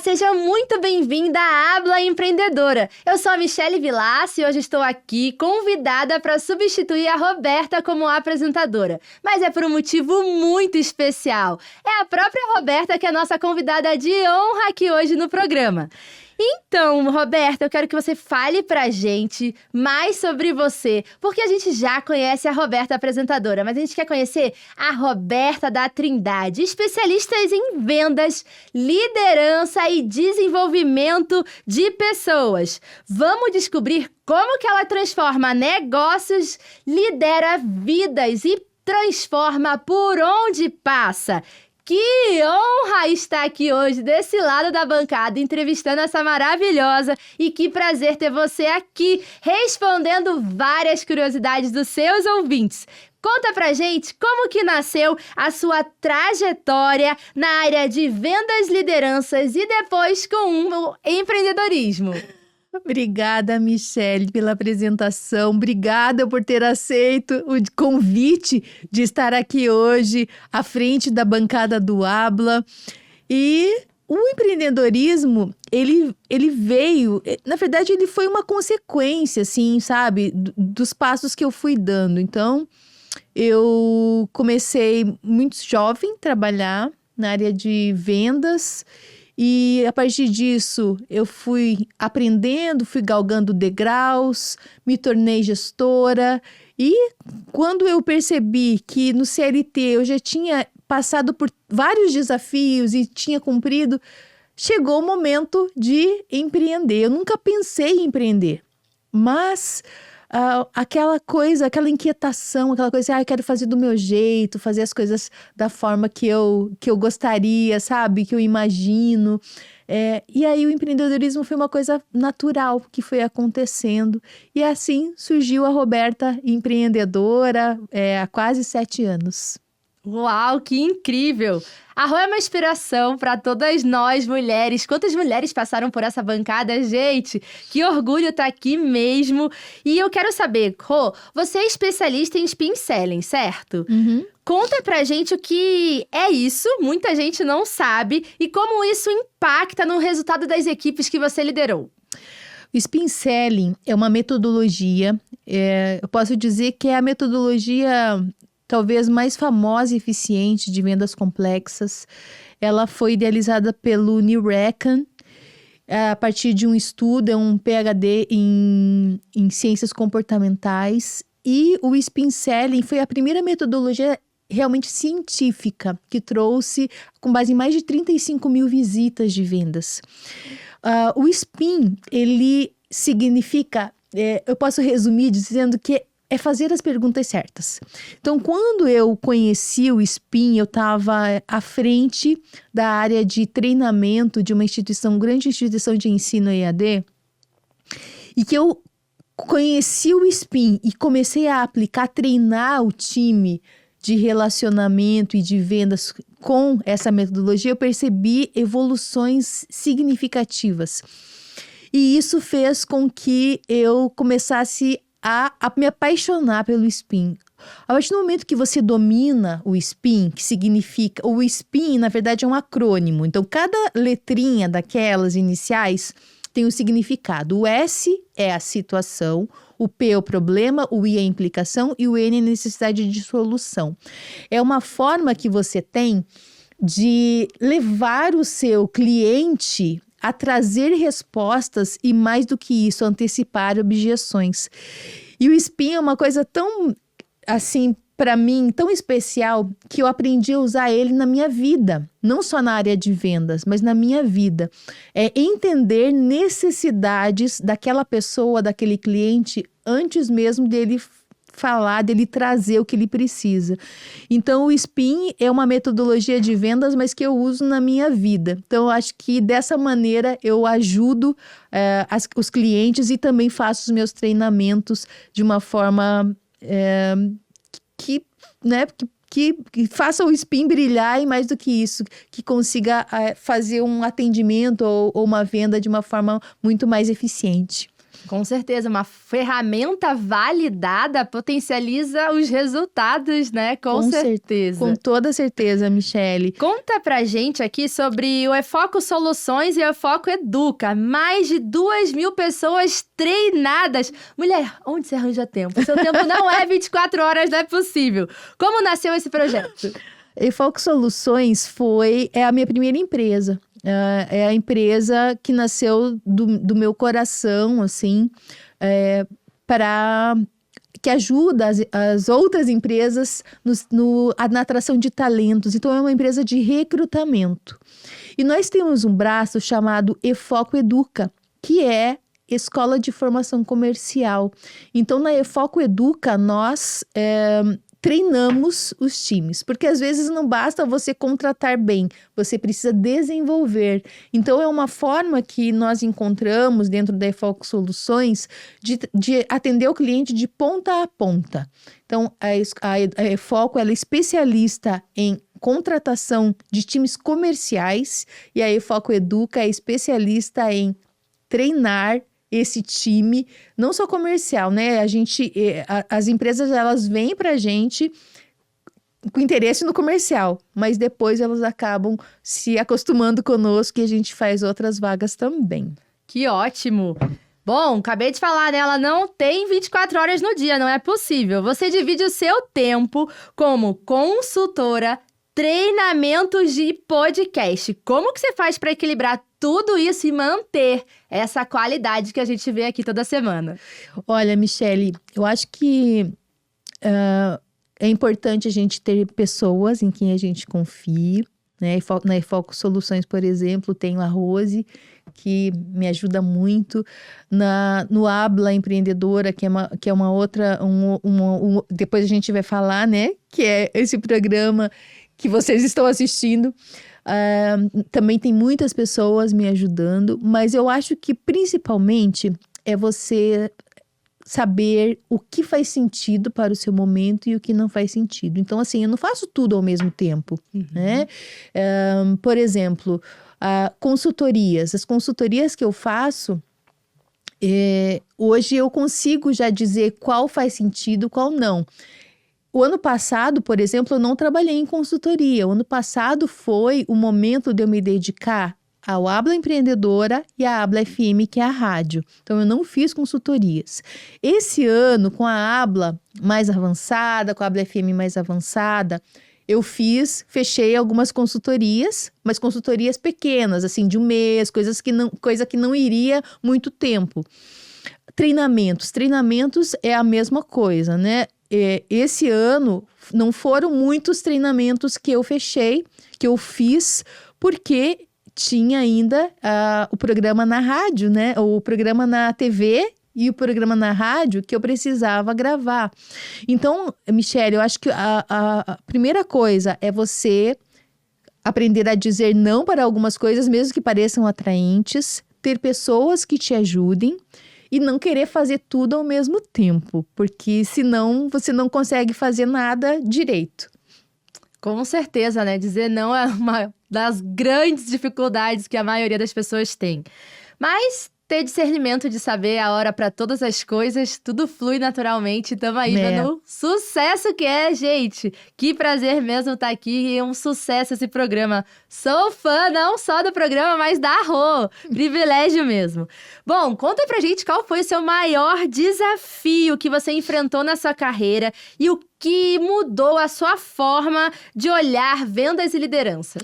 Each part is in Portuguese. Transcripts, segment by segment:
seja muito bem-vinda à Habla Empreendedora. Eu sou a Michele Vilassi e hoje estou aqui convidada para substituir a Roberta como apresentadora. Mas é por um motivo muito especial. É a própria Roberta que é a nossa convidada de honra aqui hoje no programa. Então, Roberta, eu quero que você fale pra gente mais sobre você, porque a gente já conhece a Roberta apresentadora, mas a gente quer conhecer a Roberta da Trindade, especialistas em vendas, liderança e desenvolvimento de pessoas. Vamos descobrir como que ela transforma negócios, lidera vidas e transforma por onde passa. Que honra estar aqui hoje, desse lado da bancada, entrevistando essa maravilhosa. E que prazer ter você aqui, respondendo várias curiosidades dos seus ouvintes. Conta pra gente como que nasceu a sua trajetória na área de vendas, lideranças e depois com o empreendedorismo. Obrigada, Michele, pela apresentação. Obrigada por ter aceito o convite de estar aqui hoje à frente da bancada do Habla. E o empreendedorismo, ele veio... Na verdade, ele foi uma consequência, assim, sabe? Dos passos que eu fui dando. Então, eu comecei muito jovem a trabalhar na área de vendas. E a partir disso, eu fui aprendendo, fui galgando degraus, me tornei gestora. E quando eu percebi que no CLT eu já tinha passado por vários desafios e tinha cumprido, chegou o momento de empreender. Eu nunca pensei em empreender, mas... aquela coisa, aquela inquietação, aquela coisa assim, eu quero fazer do meu jeito, fazer as coisas da forma que eu gostaria, sabe? Que eu imagino. E aí o empreendedorismo foi uma coisa natural que foi acontecendo. E assim surgiu a Roberta empreendedora há quase 7 anos. Uau, que incrível! A Rô é uma inspiração para todas nós, mulheres. Quantas mulheres passaram por essa bancada, gente? Que orgulho estar aqui mesmo. E eu quero saber, Rô, você é especialista em spin selling, certo? Uhum. Conta pra gente o que é isso, muita gente não sabe, e como isso impacta no resultado das equipes que você liderou. O spin selling é uma metodologia, eu posso dizer que é a metodologia... talvez mais famosa e eficiente de vendas complexas. Ela foi idealizada pelo Neil Rakan, a partir de um estudo, um PhD em ciências comportamentais. E o spin selling foi a primeira metodologia realmente científica que trouxe, com base em mais de 35 mil visitas de vendas. O spin, ele significa, eu posso resumir dizendo que é fazer as perguntas certas. Então, quando eu conheci o spin, eu estava à frente da área de treinamento de uma grande instituição de ensino EAD, e que eu conheci o spin e comecei a aplicar, treinar o time de relacionamento e de vendas com essa metodologia, eu percebi evoluções significativas. E isso fez com que eu começasse a me apaixonar pelo spin. A partir do momento que você domina o spin, que significa... O spin, na verdade, é um acrônimo. Então, cada letrinha daquelas iniciais tem um significado. O S é a situação, o P é o problema, o I é a implicação e o N é a necessidade de solução. É uma forma que você tem de levar o seu cliente a trazer respostas e, mais do que isso, antecipar objeções. E o spin é uma coisa tão, assim, para mim, tão especial, que eu aprendi a usar ele na minha vida. Não só na área de vendas, mas na minha vida. É entender necessidades daquela pessoa, daquele cliente, antes mesmo dele falar, dele trazer o que ele precisa. Então, o spin é uma metodologia de vendas, mas que eu uso na minha vida. Então, eu acho que dessa maneira eu ajudo os clientes e também faço os meus treinamentos de uma forma que faça o spin brilhar, e mais do que isso, que consiga fazer um atendimento ou uma venda de uma forma muito mais eficiente. Com certeza, uma ferramenta validada potencializa os resultados, né? Com certeza. Com toda certeza, Michele. Conta pra gente aqui sobre o Efoco Soluções e o Efoco Educa. Mais de 2.000 pessoas treinadas. Mulher, onde você arranja tempo? Seu tempo não é 24 horas, não é possível. Como nasceu esse projeto? Efoco Soluções é a minha primeira empresa. É a empresa que nasceu do meu coração, assim, que ajuda as outras empresas na atração de talentos. Então, é uma empresa de recrutamento. E nós temos um braço chamado Efoco Educa, que é Escola de Formação Comercial. Então, na Efoco Educa, nós treinamos os times, porque às vezes não basta você contratar bem, você precisa desenvolver. Então, é uma forma que nós encontramos dentro da Efoco Soluções de atender o cliente de ponta a ponta. Então, a Efoco ela é especialista em contratação de times comerciais e a Efoco Educa é especialista em treinar esse time, não só comercial, né? As empresas, elas vêm pra gente com interesse no comercial, mas depois elas acabam se acostumando conosco e a gente faz outras vagas também. Que ótimo! Bom, acabei de falar, né? Ela não tem 24 horas no dia, não é possível. Você divide o seu tempo como consultora, treinamentos de podcast. Como que você faz para equilibrar tudo isso e manter essa qualidade que a gente vê aqui toda semana? Olha, Michele, eu acho que é importante a gente ter pessoas em quem a gente confie, né? Na Efoco Soluções, por exemplo, tenho a Rose, que me ajuda muito. No Habla Empreendedora, que é uma outra... depois a gente vai falar, né? Que é esse programa que vocês estão assistindo. Também tem muitas pessoas me ajudando, mas eu acho que principalmente é você saber o que faz sentido para o seu momento e o que não faz sentido. Então, assim, eu não faço tudo ao mesmo tempo, né? Por exemplo, consultorias. As consultorias que eu faço, hoje eu consigo já dizer qual faz sentido, qual não. O ano passado, por exemplo, eu não trabalhei em consultoria. O ano passado foi o momento de eu me dedicar ao Habla Empreendedora e à Habla FM, que é a rádio. Então, eu não fiz consultorias. Esse ano, com a Habla mais avançada, com a Habla FM mais avançada, eu fechei algumas consultorias, mas consultorias pequenas, assim, de um mês, coisa que não iria muito tempo. Treinamentos é a mesma coisa, né? Esse ano não foram muitos treinamentos que eu fechei, que eu fiz, porque tinha ainda o programa na rádio, né? O programa na TV e o programa na rádio que eu precisava gravar. Então, Michele, eu acho que a primeira coisa é você aprender a dizer não para algumas coisas, mesmo que pareçam atraentes, ter pessoas que te ajudem, e não querer fazer tudo ao mesmo tempo, porque senão você não consegue fazer nada direito. Com certeza, né? Dizer não é uma das grandes dificuldades que a maioria das pessoas tem. Mas ter discernimento de saber a hora para todas as coisas, tudo flui naturalmente. Tamo aí vendo o sucesso que é, gente. Que prazer mesmo estar aqui, é um sucesso esse programa. Sou fã não só do programa, mas da Rô. Privilégio mesmo. Bom, conta pra gente qual foi o seu maior desafio que você enfrentou na sua carreira e o que mudou a sua forma de olhar vendas e liderança.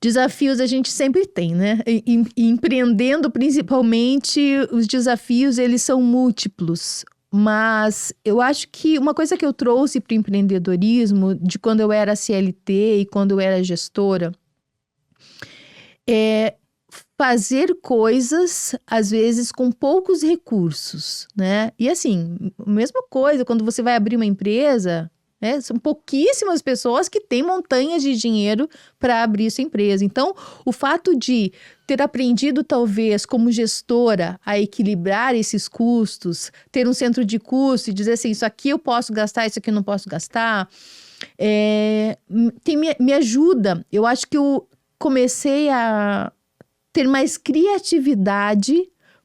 Desafios a gente sempre tem, né? E empreendendo, principalmente, os desafios, eles são múltiplos. Mas eu acho que uma coisa que eu trouxe para o empreendedorismo, de quando eu era CLT e quando eu era gestora, é fazer coisas, às vezes, com poucos recursos, né? E assim, mesma coisa, quando você vai abrir uma empresa... São pouquíssimas pessoas que têm montanhas de dinheiro para abrir sua empresa. Então, o fato de ter aprendido, talvez, como gestora, a equilibrar esses custos, ter um centro de custo e dizer assim, isso aqui eu posso gastar, isso aqui eu não posso gastar, me ajuda. Eu acho que eu comecei a ter mais criatividade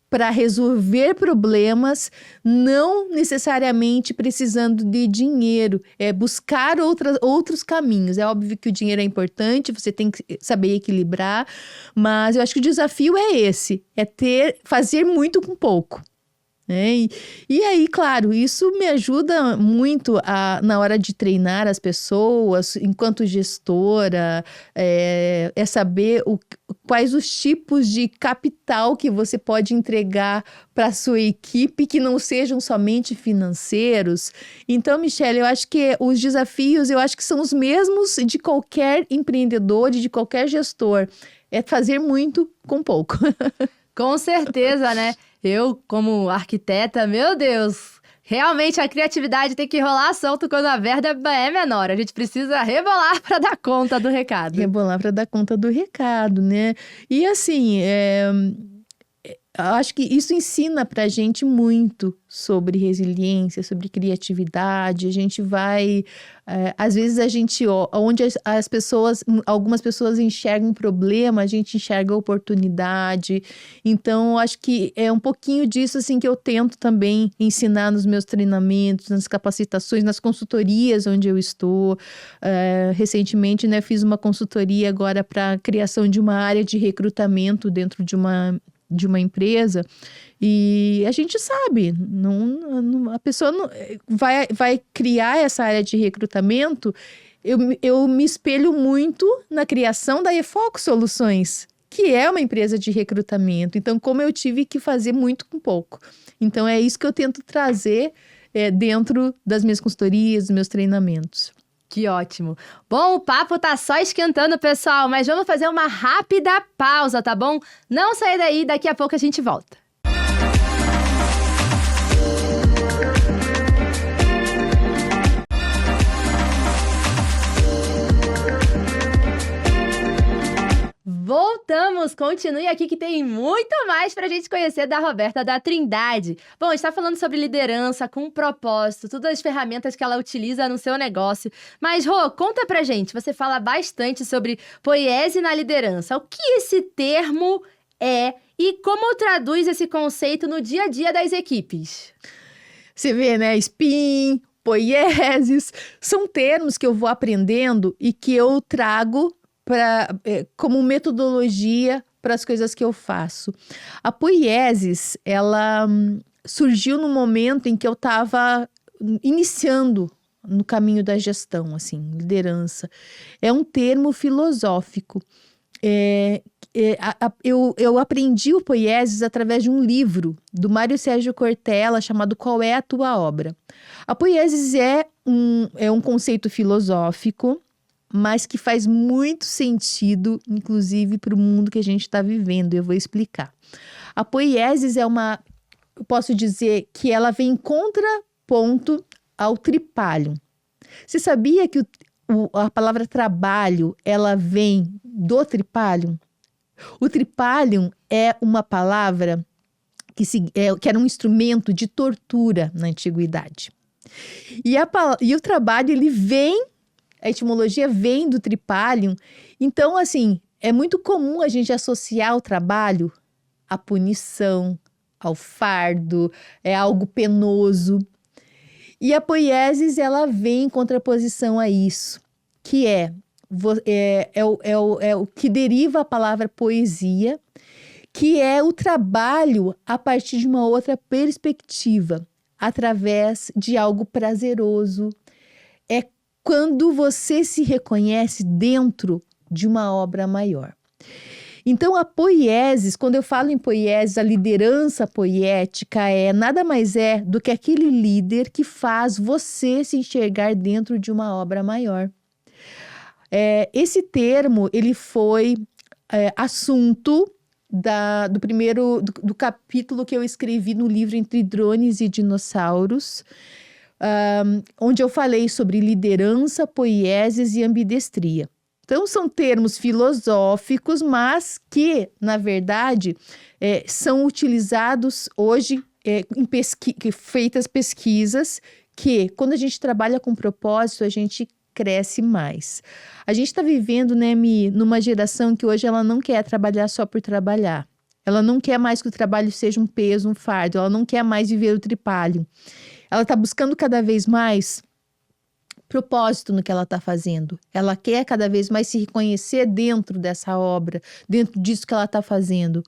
para resolver problemas, não necessariamente precisando de dinheiro, é buscar outros caminhos. É óbvio que o dinheiro é importante, você tem que saber equilibrar, mas eu acho que o desafio é esse, fazer muito com pouco. E aí, claro, isso me ajuda muito na hora de treinar as pessoas, enquanto gestora, é saber quais os tipos de capital que você pode entregar para a sua equipe, que não sejam somente financeiros. Então, Michele, eu acho que os desafios, eu acho que são os mesmos de qualquer empreendedor e de qualquer gestor. É fazer muito com pouco. Com certeza, né? Eu, como arquiteta, meu Deus, realmente a criatividade tem que rolar solto quando a verba é menor. A gente precisa rebolar para dar conta do recado. Rebolar para dar conta do recado, né? E assim, acho que isso ensina pra gente muito sobre resiliência, sobre criatividade. A gente vai... às vezes a gente... onde algumas pessoas enxergam um problema, a gente enxerga a oportunidade. Então, acho que é um pouquinho disso assim, que eu tento também ensinar nos meus treinamentos, nas capacitações, nas consultorias onde eu estou. Recentemente, né, fiz uma consultoria agora para a criação de uma área de recrutamento dentro de uma empresa, e a gente sabe, a pessoa vai criar essa área de recrutamento. Eu me espelho muito na criação da Efoco Soluções, que é uma empresa de recrutamento. Então, como eu tive que fazer muito com pouco. Então, é isso que eu tento trazer dentro das minhas consultorias, dos meus treinamentos. Que ótimo. Bom, o papo tá só esquentando, pessoal, mas vamos fazer uma rápida pausa, tá bom? Não saia daí, daqui a pouco a gente volta. Voltamos! Continue aqui que tem muito mais pra gente conhecer da Roberta da Trindade. Bom, está falando sobre liderança, com propósito, todas as ferramentas que ela utiliza no seu negócio. Mas, Rô, conta pra gente, você fala bastante sobre poiese na liderança. O que esse termo é e como traduz esse conceito no dia a dia das equipes? Você vê, né? Spin, poieses, são termos que eu vou aprendendo e que eu trago como metodologia para as coisas que eu faço. A poiesis, ela surgiu no momento em que eu estava iniciando no caminho da gestão, assim, liderança. É um termo filosófico. Eu aprendi o poiesis através de um livro do Mário Sérgio Cortella chamado Qual é a Tua Obra? A poiesis é um conceito filosófico, mas que faz muito sentido, inclusive, para o mundo que a gente está vivendo. Eu vou explicar. A poiesis eu posso dizer que ela vem em contraponto ao tripalium. Você sabia que a palavra trabalho, ela vem do tripalium? O tripalium é uma palavra que era um instrumento de tortura na antiguidade. E o trabalho, a etimologia vem do tripalium. Então, assim, é muito comum a gente associar o trabalho à punição, ao fardo, é algo penoso. E a poiesis, ela vem em contraposição a isso, que é o que deriva a palavra poesia, que é o trabalho a partir de uma outra perspectiva, através de algo prazeroso. É quando você se reconhece dentro de uma obra maior. Então, a poiesis, quando eu falo em poiesis, a liderança poética nada mais é do que aquele líder que faz você se enxergar dentro de uma obra maior. Esse termo, ele foi assunto do capítulo que eu escrevi no livro Entre Drones e Dinossauros, onde eu falei sobre liderança, poiesis e ambidestria. Então, são termos filosóficos, mas que, na verdade, são utilizados hoje feitas pesquisas que, quando a gente trabalha com propósito, a gente cresce mais. A gente está vivendo, né, Mi, numa geração que hoje ela não quer trabalhar só por trabalhar. Ela não quer mais que o trabalho seja um peso, um fardo. Ela não quer mais viver o tripalho. Ela está buscando cada vez mais propósito no que ela está fazendo. Ela quer cada vez mais se reconhecer dentro dessa obra, dentro disso que ela está fazendo.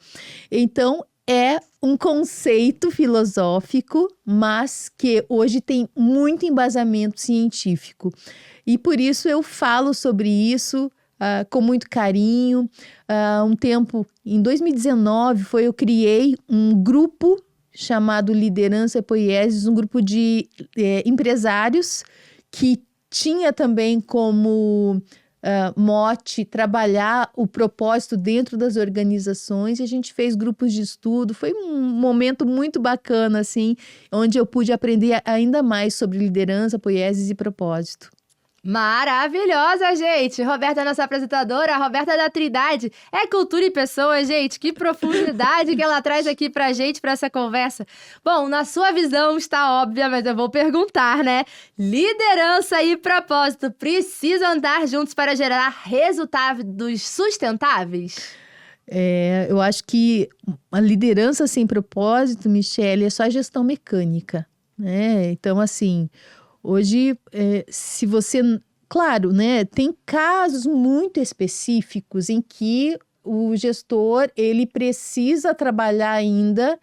Então, é um conceito filosófico, mas que hoje tem muito embasamento científico. E por isso eu falo sobre isso com muito carinho. Um tempo, em 2019, eu criei um grupo chamado Liderança e Poieses, um grupo de empresários que tinha também como mote trabalhar o propósito dentro das organizações, e a gente fez grupos de estudo. Foi um momento muito bacana, assim, onde eu pude aprender ainda mais sobre liderança, poieses e propósito. Maravilhosa, gente! Roberta é nossa apresentadora, a Roberta da Trindade. É cultura e pessoa, gente. Que profundidade que ela traz aqui pra gente, pra essa conversa. Bom, na sua visão está óbvia, mas eu vou perguntar, né? Liderança e propósito precisam andar juntos para gerar resultados sustentáveis? Eu acho que a liderança sem propósito, Michele, é só gestão mecânica, né? Então, assim, hoje, se você... Claro, né? Tem casos muito específicos em que o gestor, ele precisa trabalhar ainda,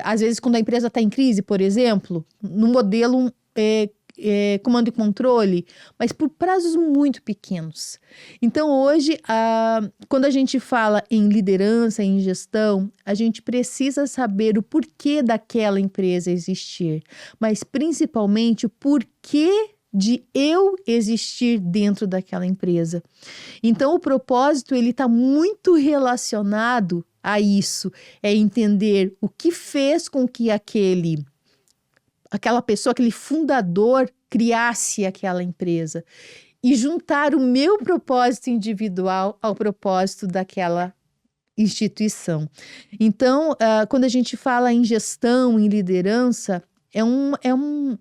às vezes quando a empresa está em crise, por exemplo, no modelo comando e controle, mas por prazos muito pequenos. Então, hoje, quando a gente fala em liderança, em gestão, a gente precisa saber o porquê daquela empresa existir, mas principalmente o porquê de eu existir dentro daquela empresa. Então, o propósito, ele está muito relacionado a isso, é entender o que fez com que aquela pessoa, aquele fundador, criasse aquela empresa e juntar o meu propósito individual ao propósito daquela instituição. Então, quando a gente fala em gestão, em liderança, é um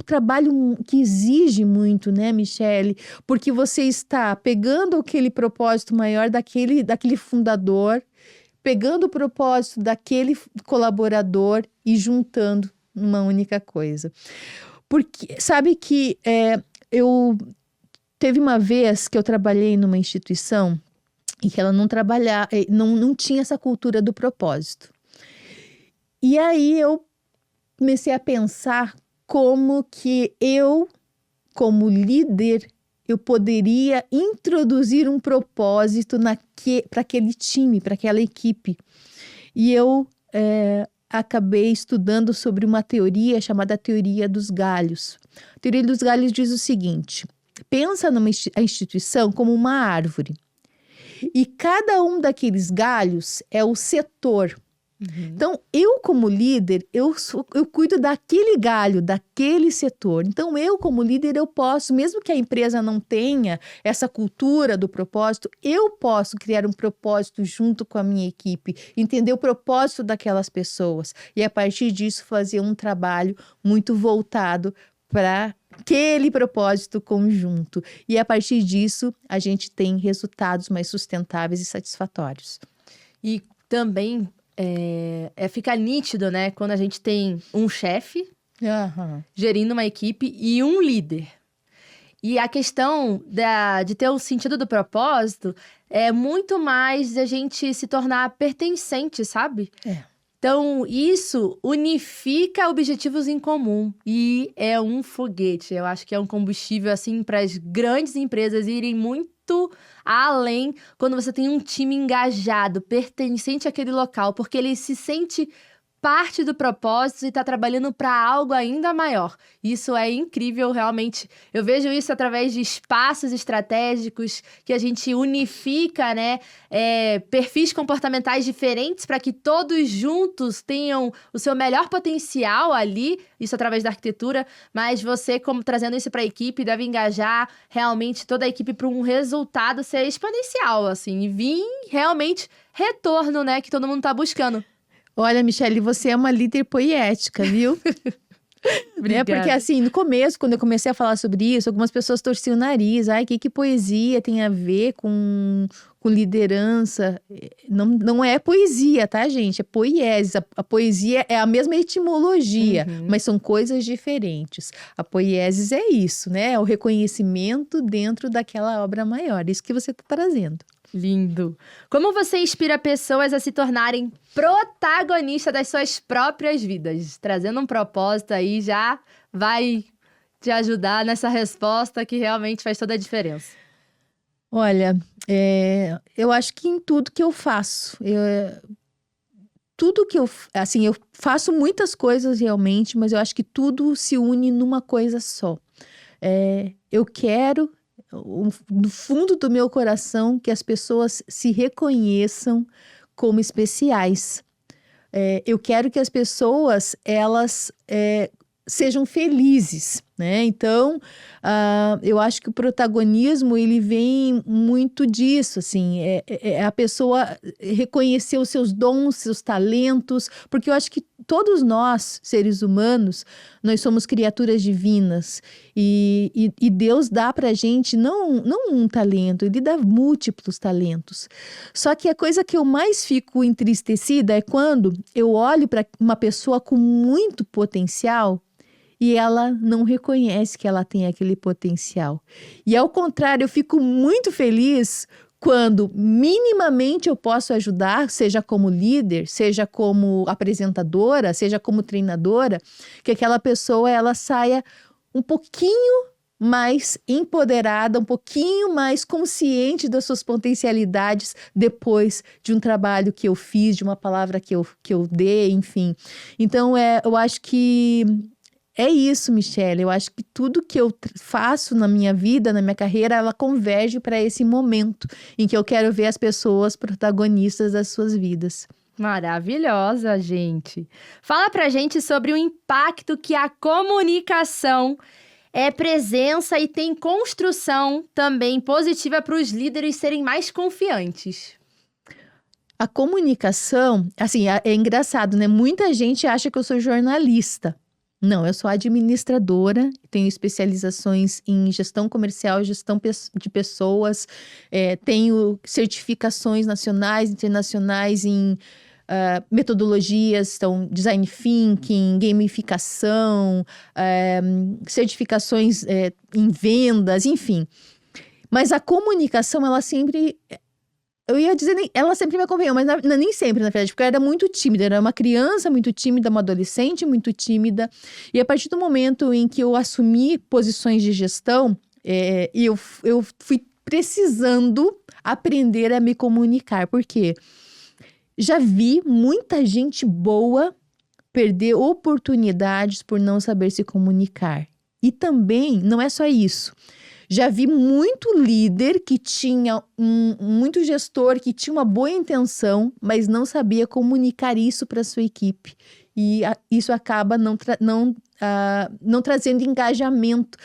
trabalho que exige muito, né, Michele? Porque você está pegando aquele propósito maior daquele fundador, pegando o propósito daquele colaborador e juntando numa única coisa. Porque, sabe que teve uma vez que eu trabalhei numa instituição e que ela não tinha essa cultura do propósito. E aí eu comecei a pensar como que eu, como líder, eu poderia introduzir um propósito para aquele time, para aquela equipe. E eu acabei estudando sobre uma teoria chamada Teoria dos Galhos. A Teoria dos Galhos diz o seguinte: pensa a instituição como uma árvore. E cada um daqueles galhos é o setor. Então, eu como líder, eu cuido daquele galho, daquele setor. Então, eu como líder, eu posso, mesmo que a empresa não tenha essa cultura do propósito, eu posso criar um propósito junto com a minha equipe, entender o propósito daquelas pessoas e, a partir disso, fazer um trabalho muito voltado para aquele propósito conjunto. E, a partir disso, a gente tem resultados mais sustentáveis e satisfatórios. E também... fica nítido, né? Quando a gente tem um chefe gerindo uma equipe e um líder. E a questão de ter o sentido do propósito é muito mais a gente se tornar pertencente, sabe? Então, isso unifica objetivos em comum e é um foguete. Eu acho que é um combustível, assim, para as grandes empresas irem muito além quando você tem um time engajado, pertencente àquele local, porque ele se sente parte do propósito e está trabalhando para algo ainda maior. Isso é incrível, realmente. Eu vejo isso através de espaços estratégicos que a gente unifica, né? Perfis comportamentais diferentes para que todos juntos tenham o seu melhor potencial ali, isso através da arquitetura, mas você, como trazendo isso para a equipe, deve engajar realmente toda a equipe para um resultado ser exponencial, assim, e vir realmente retorno, né? Que todo mundo está buscando. Olha, Michele, você é uma líder poética, viu? Obrigada. Porque assim, no começo, quando eu comecei a falar sobre isso, algumas pessoas torciam o nariz. Ai, que poesia tem a ver com liderança? Não é poesia, tá, gente? É poiesis. A poesia é a mesma etimologia, mas são coisas diferentes. A poiesis é isso, né? É o reconhecimento dentro daquela obra maior. Isso que você está trazendo. Lindo. Como você inspira pessoas a se tornarem protagonistas das suas próprias vidas? Trazendo um propósito aí já vai te ajudar nessa resposta que realmente faz toda a diferença. Olha, eu acho que em tudo que eu faço, assim, eu faço muitas coisas realmente, mas eu acho que tudo se une numa coisa só. Eu quero, no fundo do meu coração, que as pessoas se reconheçam como especiais. Eu quero que as pessoas, elas sejam felizes, né? Então, eu acho que o protagonismo, ele vem muito disso, assim, a pessoa reconhecer os seus dons, seus talentos, porque eu acho que todos nós, seres humanos, nós somos criaturas divinas e Deus dá pra gente não um talento, Ele dá múltiplos talentos. Só que a coisa que eu mais fico entristecida é quando eu olho para uma pessoa com muito potencial e ela não reconhece que ela tem aquele potencial. E ao contrário, eu fico muito feliz quando minimamente eu posso ajudar, seja como líder, seja como apresentadora, seja como treinadora, que aquela pessoa ela saia um pouquinho mais empoderada, um pouquinho mais consciente das suas potencialidades depois de um trabalho que eu fiz, de uma palavra que eu dei, enfim. Então, eu acho que é isso, Michele. Eu acho que tudo que eu faço na minha vida, na minha carreira, ela converge para esse momento em que eu quero ver as pessoas protagonistas das suas vidas. Maravilhosa, gente. Fala pra gente sobre o impacto que a comunicação é presença e tem construção também positiva para os líderes serem mais confiantes. A comunicação, assim, é engraçado, né? Muita gente acha que eu sou jornalista. Não, eu sou administradora, tenho especializações em gestão comercial, gestão de pessoas, tenho certificações nacionais, internacionais em metodologias, então design thinking, gamificação, certificações em vendas, enfim. Mas a comunicação, ela sempre... Eu ia dizer, ela sempre me acompanhou, mas nem sempre, na verdade, porque eu era muito tímida. Eu era uma criança muito tímida, uma adolescente muito tímida. E a partir do momento em que eu assumi posições de gestão, eu fui precisando aprender a me comunicar. Por quê? Já vi muita gente boa perder oportunidades por não saber se comunicar. E também, não é só isso. Já vi muito líder que tinha muito gestor que tinha uma boa intenção, mas não sabia comunicar isso para sua equipe. E isso acaba não trazendo engajamento.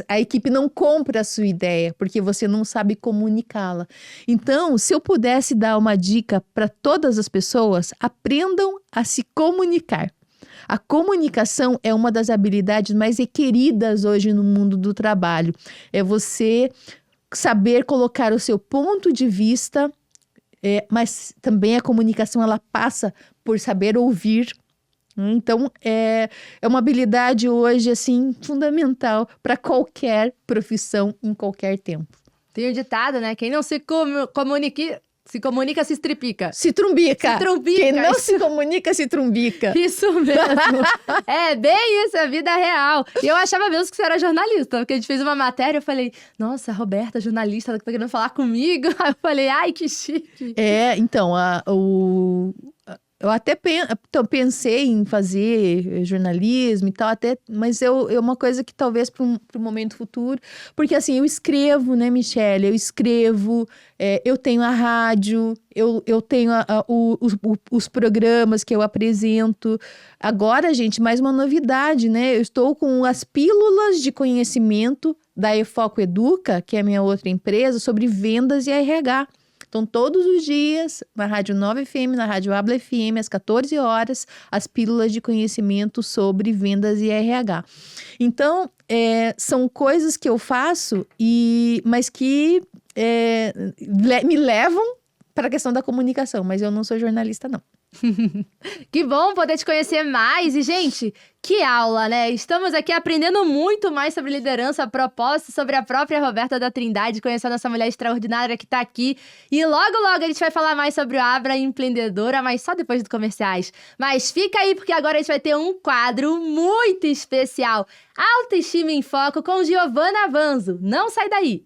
A equipe não compra a sua ideia, porque você não sabe comunicá-la. Então, se eu pudesse dar uma dica para todas as pessoas, aprendam a se comunicar. A comunicação é uma das habilidades mais requeridas hoje no mundo do trabalho. É você saber colocar o seu ponto de vista, mas também a comunicação ela passa por saber ouvir. Então, é uma habilidade hoje, assim, fundamental para qualquer profissão, em qualquer tempo. Tem um ditado, né? Quem não se comunica, se estripica. Se trumbica. Se trumbica. Quem não se comunica, se trumbica. Isso mesmo. É bem isso, é a vida real. E eu achava mesmo que você era jornalista, porque a gente fez uma matéria, eu falei, nossa, a Roberta, jornalista, tá querendo falar comigo. Aí eu falei, ai, que chique. Então, eu até pensei em fazer jornalismo e tal, mas é uma coisa que talvez para um momento futuro, porque assim, eu escrevo, né, Michele? Eu escrevo, eu tenho a rádio, eu tenho os programas que eu apresento. Agora, gente, mais uma novidade, né? Eu estou com as pílulas de conhecimento da Efoco Educa, que é a minha outra empresa, sobre vendas e RH. Então, todos os dias, na Rádio Nova FM, na Rádio Habla FM, às 14 horas, as pílulas de conhecimento sobre vendas e RH. Então, são coisas que eu faço, mas que me levam para a questão da comunicação, mas eu não sou jornalista, não. Que bom poder te conhecer mais. E, gente, que aula, né? Estamos aqui aprendendo muito mais sobre liderança, propósito, sobre a própria Roberta da Trindade, conhecendo essa mulher extraordinária que tá aqui. E logo, logo a gente vai falar mais sobre o Abla Empreendedora, mas só depois dos comerciais. Mas fica aí, porque agora a gente vai ter um quadro muito especial. Autoestima em Foco com Giovana Vanzo. Não sai daí!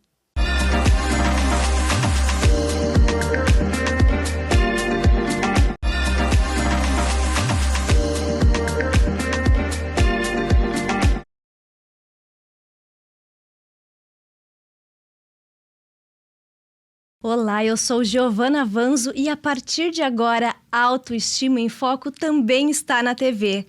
Olá, eu sou Giovana Vanzo e a partir de agora, Autoestima em Foco também está na TV.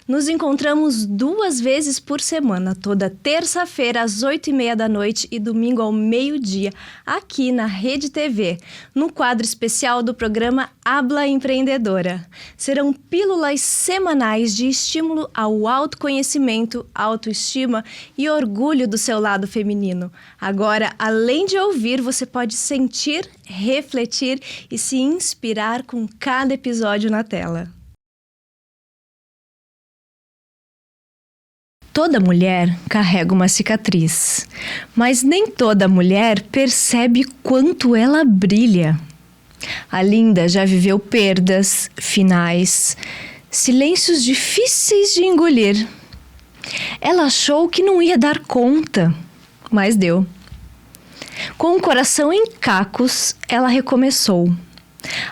Nos encontramos 2 vezes por semana, toda terça-feira às 8h30 da noite e domingo ao meio-dia, aqui na Rede TV, no quadro especial do programa Habla Empreendedora. Serão pílulas semanais de estímulo ao autoconhecimento, autoestima e orgulho do seu lado feminino. Agora, além de ouvir, você pode sentir, refletir e se inspirar com cada episódio na tela. Toda mulher carrega uma cicatriz, mas nem toda mulher percebe quanto ela brilha. A Linda já viveu perdas, finais, silêncios difíceis de engolir. Ela achou que não ia dar conta, mas deu. Com o coração em cacos, ela recomeçou.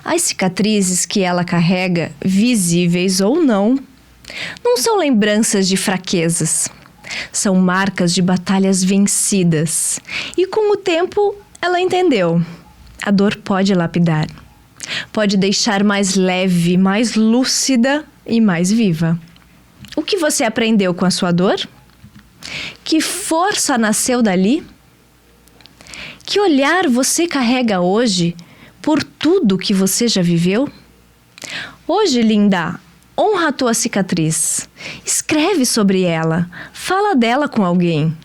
As cicatrizes que ela carrega, visíveis ou não são lembranças de fraquezas. São marcas de batalhas vencidas. E com o tempo, ela entendeu. A dor pode lapidar. Pode deixar mais leve, mais lúcida e mais viva. O que você aprendeu com a sua dor? Que força nasceu dali? Que olhar você carrega hoje por tudo que você já viveu? Hoje, Linda, honra a tua cicatriz. Escreve sobre ela. Fala dela com alguém.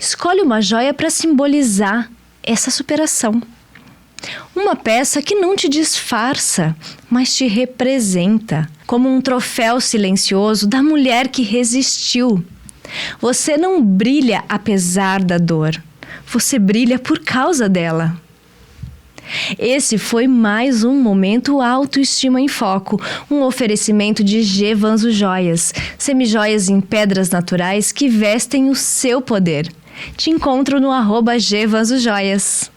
Escolhe uma joia para simbolizar essa superação. Uma peça que não te disfarça, mas te representa, como um troféu silencioso da mulher que resistiu. Você não brilha apesar da dor. Você brilha por causa dela. Esse foi mais um Momento Autoestima em Foco, um oferecimento de G Vanzo Joias, semijoias em pedras naturais que vestem o seu poder. Te encontro no @G Vanzo Joias.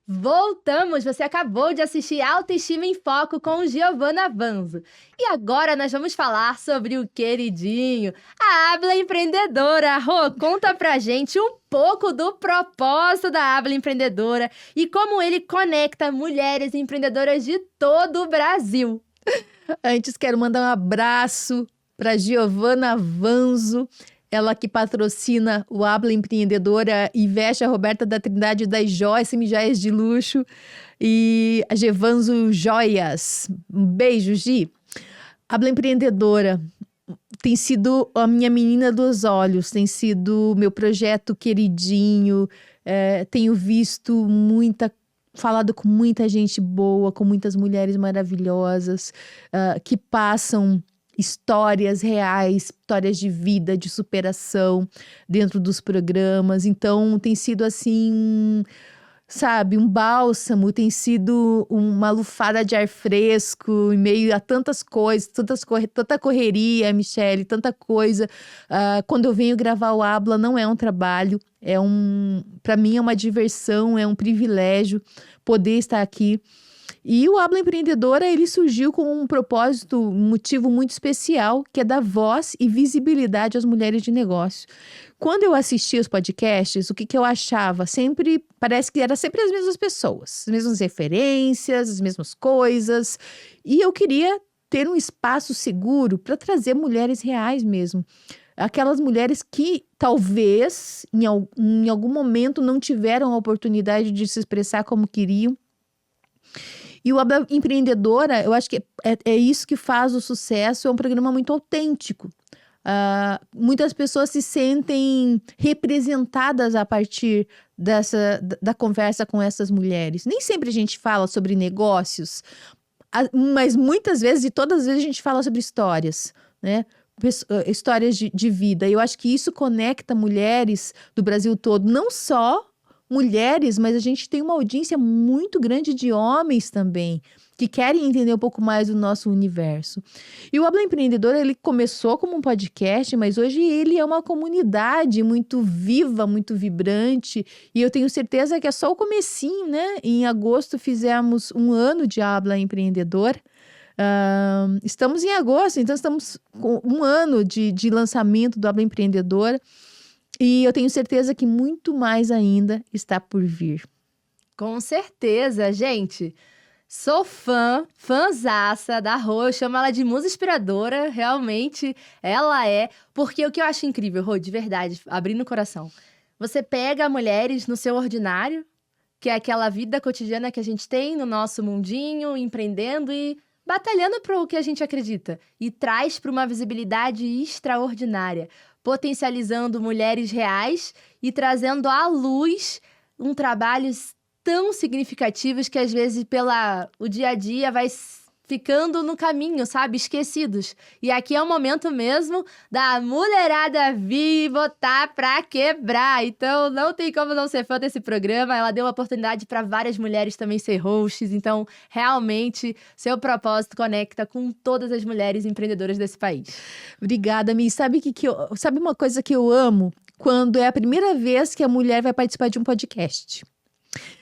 Voltamos! Você acabou de assistir Autoestima em Foco com Giovana Vanzo. E agora nós vamos falar sobre o queridinho, a Habla Empreendedora. Rô, conta pra gente um pouco do propósito da Habla Empreendedora e como ele conecta mulheres empreendedoras de todo o Brasil. Antes, quero mandar um abraço para Giovana Vanzo, ela que patrocina o Habla Empreendedora e veste a Roberta da Trindade das joias, semijoias de luxo. E a G Vanzo Joias. Um beijo, Gi. Habla Empreendedora tem sido a minha menina dos olhos, tem sido meu projeto queridinho. Tenho visto falado com muita gente boa, com muitas mulheres maravilhosas que passam histórias reais, histórias de vida, de superação dentro dos programas. Então, tem sido assim, sabe, um bálsamo, tem sido uma lufada de ar fresco em meio a tantas coisas, tanta correria, Michele, tanta coisa. Quando eu venho gravar o Habla, não é um trabalho, para mim é uma diversão, é um privilégio poder estar aqui. E o Habla Empreendedora, ele surgiu com um propósito, um motivo muito especial, que é dar voz e visibilidade às mulheres de negócio. Quando eu assistia os podcasts, o que eu achava? Parece que era sempre as mesmas pessoas, as mesmas referências, as mesmas coisas. E eu queria ter um espaço seguro para trazer mulheres reais mesmo. aquelas mulheres que talvez em algum momento não tiveram a oportunidade de se expressar como queriam. E o Habla Empreendedora, eu acho que é isso que faz o sucesso, é um programa muito autêntico. Muitas pessoas se sentem representadas a partir da conversa com essas mulheres. Nem sempre a gente fala sobre negócios, mas muitas vezes, e todas as vezes, a gente fala sobre histórias, né? Histórias de vida. E eu acho que isso conecta mulheres do Brasil todo, não só mulheres, mas a gente tem uma audiência muito grande de homens também, que querem entender um pouco mais do nosso universo. E o Habla Empreendedora, ele começou como um podcast, mas hoje ele é uma comunidade muito viva, muito vibrante, e eu tenho certeza que é só o comecinho, né? Em agosto fizemos 1 ano de Habla Empreendedor. Estamos em agosto, então estamos com 1 ano de lançamento do Habla Empreendedora. E eu tenho certeza que muito mais ainda está por vir. Com certeza, gente. Sou fãzaça da Rô, eu chamo ela de musa inspiradora, realmente ela é. Porque o que eu acho incrível, Rô, de verdade, abrindo o coração, você pega mulheres no seu ordinário, que é aquela vida cotidiana que a gente tem no nosso mundinho, empreendendo e batalhando para o que a gente acredita, e traz para uma visibilidade extraordinária, potencializando mulheres reais e trazendo à luz trabalhos tão significativos que às vezes o dia a dia vai ficando no caminho, sabe? Esquecidos. E aqui é o momento mesmo da mulherada vir e botar pra quebrar. Então, não tem como não ser fã desse programa. Ela deu a oportunidade para várias mulheres também ser hosts. Então, realmente, seu propósito conecta com todas as mulheres empreendedoras desse país. Obrigada, Mi. Sabe uma coisa que eu amo? Quando é a primeira vez que a mulher vai participar de um podcast.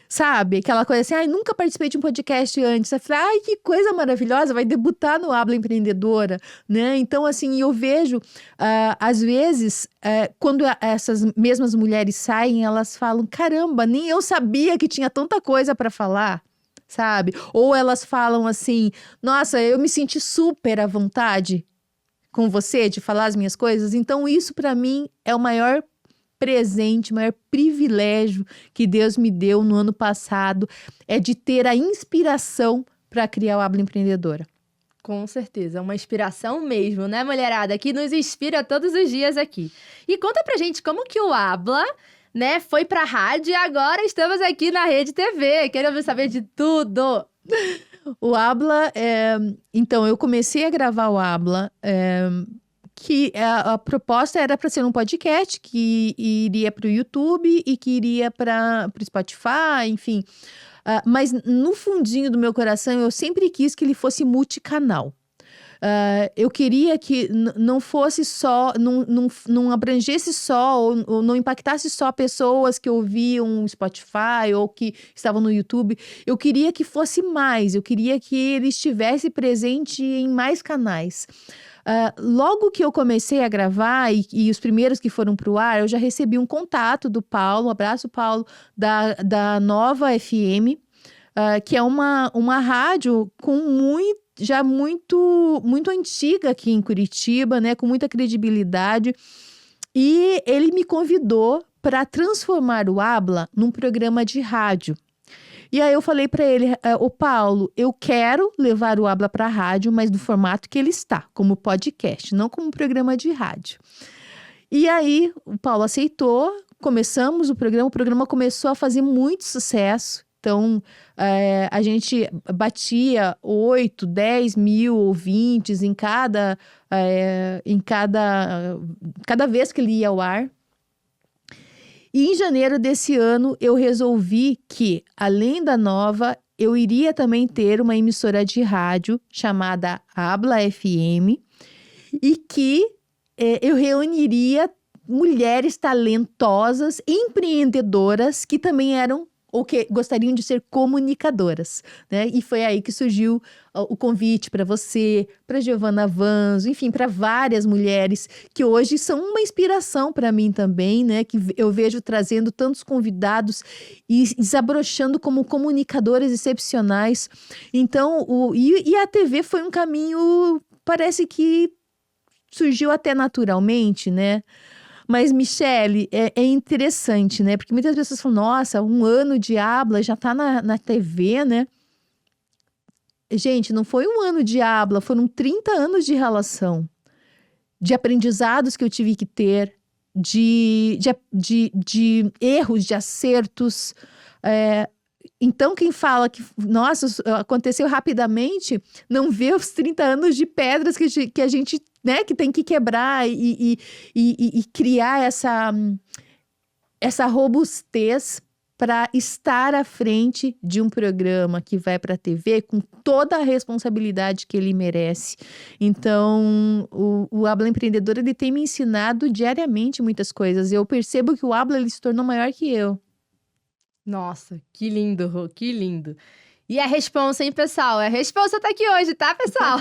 Sabe? Aquela coisa assim, nunca participei de um podcast antes. Você fala, que coisa maravilhosa, vai debutar no Habla Empreendedora, né? Então, assim, eu vejo, às vezes, quando essas mesmas mulheres saem, elas falam, caramba, nem eu sabia que tinha tanta coisa para falar, sabe? Ou elas falam assim, nossa, eu me senti super à vontade com você de falar as minhas coisas. Então, isso para mim é o maior presente, o maior privilégio que Deus me deu no ano passado, é de ter a inspiração para criar o Habla Empreendedora. Com certeza, uma inspiração mesmo, né, mulherada? Que nos inspira todos os dias aqui. E conta pra gente como que o Habla, né, foi pra rádio e agora estamos aqui na Rede TV. Queremos saber de tudo! O Habla, então, eu comecei a gravar o Habla, que a proposta era para ser um podcast que iria para o YouTube e que iria para o Spotify, enfim. Mas no fundinho do meu coração, eu sempre quis que ele fosse multicanal. Eu queria que não fosse só, não abrangesse só, ou não impactasse só pessoas que ouviam Spotify ou que estavam no YouTube. Eu queria que fosse mais, eu queria que ele estivesse presente em mais canais. Logo que eu comecei a gravar e os primeiros que foram para o ar, eu já recebi um contato do Paulo, um abraço Paulo, da Nova FM, que é uma rádio com muito antiga aqui em Curitiba, né, com muita credibilidade, e ele me convidou para transformar o Habla num programa de rádio. E aí eu falei para ele, Paulo, eu quero levar o Habla para a rádio, mas no formato que ele está, como podcast, não como programa de rádio. E aí o Paulo aceitou, começamos o programa começou a fazer muito sucesso. Então, a gente batia 8, 10 mil ouvintes cada vez que ele ia ao ar. E em janeiro desse ano, eu resolvi que, além da Nova, eu iria também ter uma emissora de rádio chamada Habla FM e que eu reuniria mulheres talentosas, empreendedoras, que também eram ou que gostariam de ser comunicadoras, né? E foi aí que surgiu o convite para você, para Giovana Vanzo, enfim, para várias mulheres que hoje são uma inspiração para mim também, né? Que eu vejo trazendo tantos convidados e desabrochando como comunicadoras excepcionais. Então, e a TV foi um caminho, parece que surgiu até naturalmente, né? Mas, Michele, é interessante, né? Porque muitas pessoas falam, nossa, 1 ano de Habla já tá na TV, né? Gente, não foi 1 ano de Habla, foram 30 anos de relação. De aprendizados que eu tive que ter, de erros, de acertos. Então, quem fala que, nossa, aconteceu rapidamente, não vê os 30 anos de pedras que a gente, né, que tem que quebrar e criar essa robustez para estar à frente de um programa que vai para a TV com toda a responsabilidade que ele merece. Então, o Habla Empreendedora, ele tem me ensinado diariamente muitas coisas. Eu percebo que o Habla, ele se tornou maior que eu. Nossa, que lindo, Rô, que lindo. E a responsa, hein, pessoal? A responsa tá aqui hoje, tá, pessoal?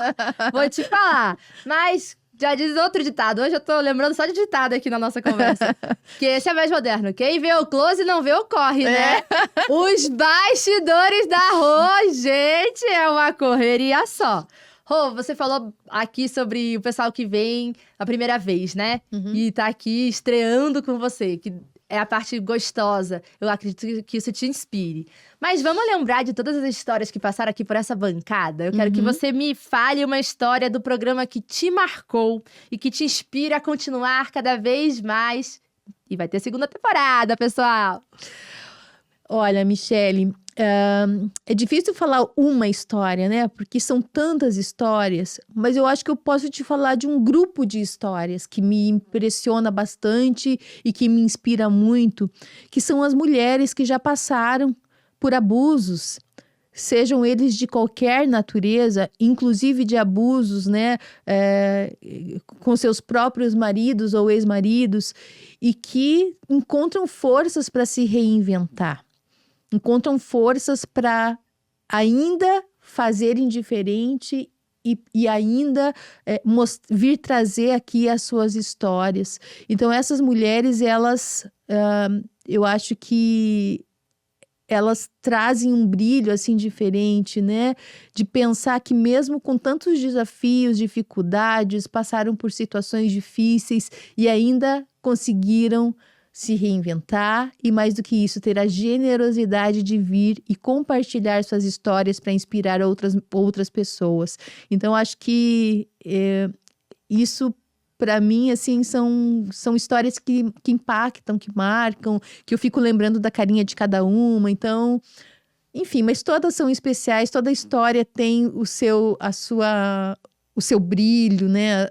Vou te falar. Mas já diz outro ditado. Hoje eu tô lembrando só de ditado aqui na nossa conversa. Que esse é mais moderno. Quem vê o close não vê o corre, né? Os bastidores da Rô, gente, é uma correria só. Rô, você falou aqui sobre o pessoal que vem a primeira vez, né? E tá aqui estreando com você, que é a parte gostosa. Eu acredito que isso te inspire. Mas vamos lembrar de todas as histórias que passaram aqui por essa bancada? Eu quero que você me fale uma história do programa que te marcou e que te inspira a continuar cada vez mais. E vai ter 2ª temporada, pessoal! Olha, Michele, é difícil falar uma história, né? Porque são tantas histórias, mas eu acho que eu posso te falar de um grupo de histórias que me impressiona bastante e que me inspira muito, que são as mulheres que já passaram por abusos, sejam eles de qualquer natureza, inclusive de abusos, né? Com seus próprios maridos ou ex-maridos, e que encontram forças para se reinventar. Encontram forças para ainda fazerem diferente e ainda vir trazer aqui as suas histórias. Então, essas mulheres, elas, eu acho que elas trazem um brilho assim diferente, né? De pensar que mesmo com tantos desafios, dificuldades, passaram por situações difíceis e ainda conseguiram se reinventar e, mais do que isso, ter a generosidade de vir e compartilhar suas histórias para inspirar outras pessoas. Então, acho que isso, para mim, assim, são histórias que impactam, que marcam, que eu fico lembrando da carinha de cada uma. Então, enfim, mas todas são especiais, toda história tem o seu brilho, né?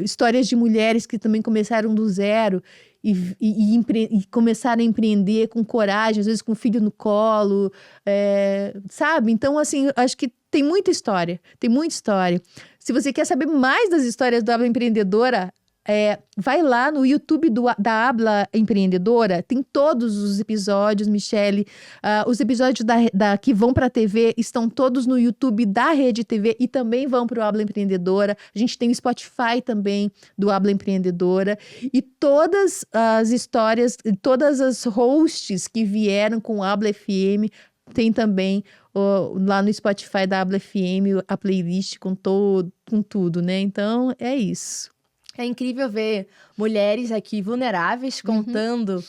Histórias de mulheres que também começaram do zero e começaram a empreender com coragem, às vezes com o filho no colo, sabe? Então, assim, acho que tem muita história, tem muita história. Se você quer saber mais das histórias do Habla Empreendedora, vai lá no YouTube da Habla Empreendedora, tem todos os episódios, Michele. Os episódios que vão para a TV estão todos no YouTube da Rede TV e também vão para o Habla Empreendedora. A gente tem o Spotify também do Habla Empreendedora. E todas as histórias, todas as hosts que vieram com o Habla FM, tem também lá no Spotify da Habla FM a playlist com tudo, né? Então, é isso. É incrível ver mulheres aqui vulneráveis contando,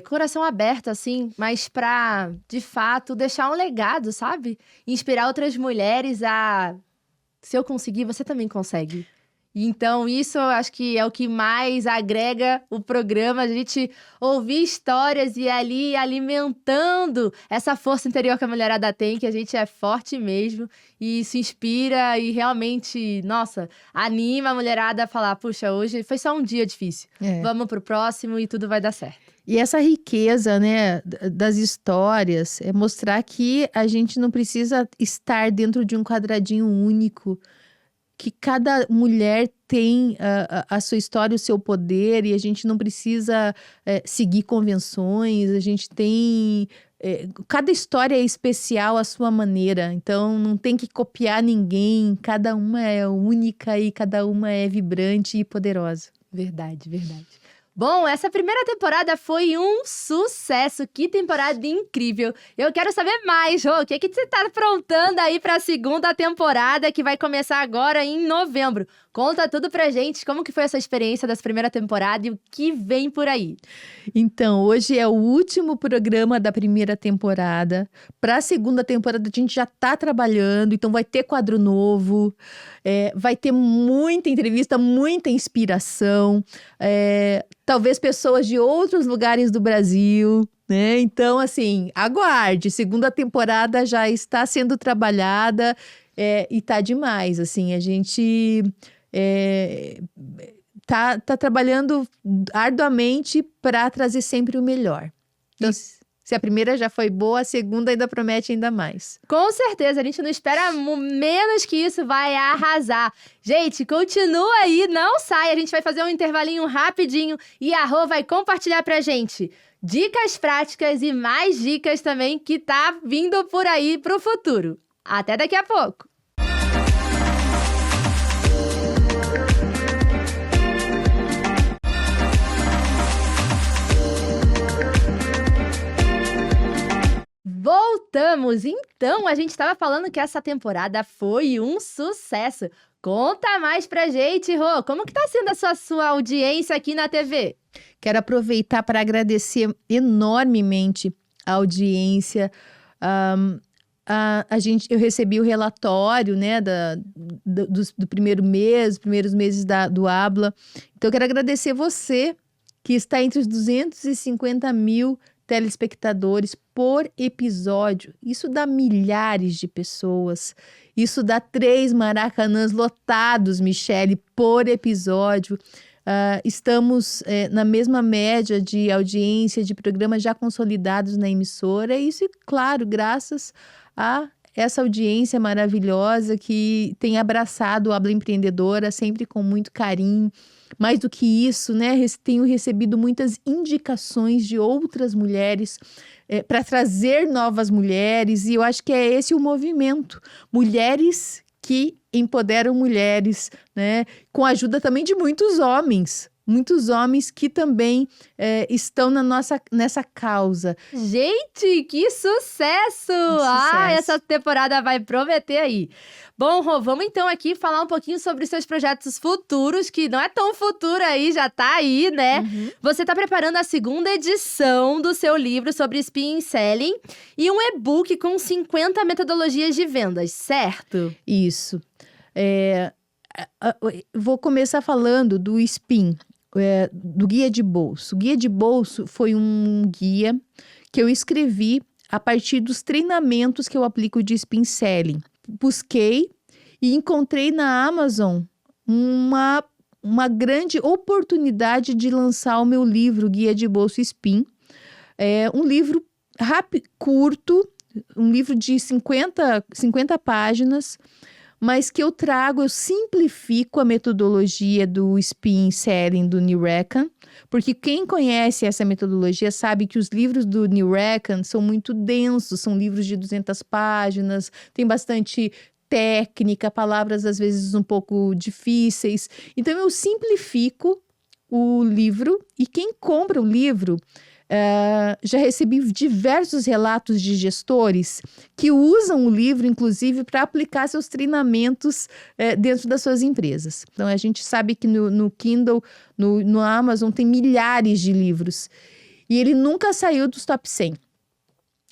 coração aberto, assim, mas pra, de fato, deixar um legado, sabe? Inspirar outras mulheres a... Se eu conseguir, você também consegue. Então, isso eu acho que é o que mais agrega o programa, a gente ouvir histórias e ir ali alimentando essa força interior que a mulherada tem, que a gente é forte mesmo, e isso inspira e realmente, nossa, anima a mulherada a falar, puxa, hoje foi só um dia difícil, vamos pro próximo e tudo vai dar certo. E essa riqueza, né, das histórias, é mostrar que a gente não precisa estar dentro de um quadradinho único, que cada mulher tem a sua história, o seu poder, e a gente não precisa seguir convenções, a gente tem... cada história é especial à sua maneira, então não tem que copiar ninguém, cada uma é única e cada uma é vibrante e poderosa. Verdade, verdade. Bom, essa primeira temporada foi um sucesso. Que temporada incrível. Eu quero saber mais, Rô. O que você tá aprontando aí pra segunda temporada que vai começar agora em novembro? Conta tudo pra gente. Como que foi essa experiência dessa primeira temporada e o que vem por aí? Então, hoje é o último programa da primeira temporada. Para a segunda temporada, a gente já está trabalhando, então vai ter quadro novo, vai ter muita entrevista, muita inspiração, talvez pessoas de outros lugares do Brasil, né? Então, assim, aguarde. Segunda temporada já está sendo trabalhada e tá demais. Assim, a gente tá trabalhando arduamente para trazer sempre o melhor. Então, se a primeira já foi boa, a segunda ainda promete ainda mais. Com certeza, a gente não espera menos que isso, vai arrasar. Gente, continua aí, não sai, a gente vai fazer um intervalinho rapidinho e a Rô vai compartilhar pra gente dicas práticas e mais dicas também que tá vindo por aí pro futuro. Até daqui a pouco! Voltamos! Então, a gente estava falando que essa temporada foi um sucesso. Conta mais pra gente, Rô. Como que tá sendo a sua audiência aqui na TV? Quero aproveitar para agradecer enormemente a audiência. Eu recebi o relatório, né, do primeiro mês, os primeiros meses do Habla. Então, eu quero agradecer você, que está entre os 250 mil telespectadores por episódio. Isso dá milhares de pessoas. Isso dá 3 Maracanãs lotados, Michele, por episódio. Estamos na mesma média de audiência de programas já consolidados na emissora. Isso, claro, graças a essa audiência maravilhosa que tem abraçado o Habla Empreendedora sempre com muito carinho. Mais do que isso, né, tenho recebido muitas indicações de outras mulheres para trazer novas mulheres, e eu acho que é esse o movimento. Mulheres que empoderam mulheres, né, com a ajuda também de muitos homens que também estão nessa causa. Gente, que sucesso! Essa temporada vai prometer aí. Bom, Rô, vamos então aqui falar um pouquinho sobre os seus projetos futuros, que não é tão futuro aí, já tá aí, né? Uhum. Você tá preparando a segunda edição do seu livro sobre Spin Selling e um e-book com 50 metodologias de vendas, certo? Isso. Vou começar falando do Spin. Do Guia de Bolso. O Guia de Bolso foi um guia que eu escrevi a partir dos treinamentos que eu aplico de Spin Selling. Busquei e encontrei na Amazon uma grande oportunidade de lançar o meu livro Guia de Bolso Spin. Um livro curto, um livro de 50 páginas, mas que eu simplifico a metodologia do Spin Selling do Neil Rakan, porque quem conhece essa metodologia sabe que os livros do Neil Rakan são muito densos, são livros de 200 páginas, tem bastante técnica, palavras às vezes um pouco difíceis. Então eu simplifico o livro e quem compra o livro... já recebi diversos relatos de gestores que usam o livro, inclusive, para aplicar seus treinamentos dentro das suas empresas. Então, a gente sabe que no Kindle, no Amazon, tem milhares de livros. E ele nunca saiu dos top 100.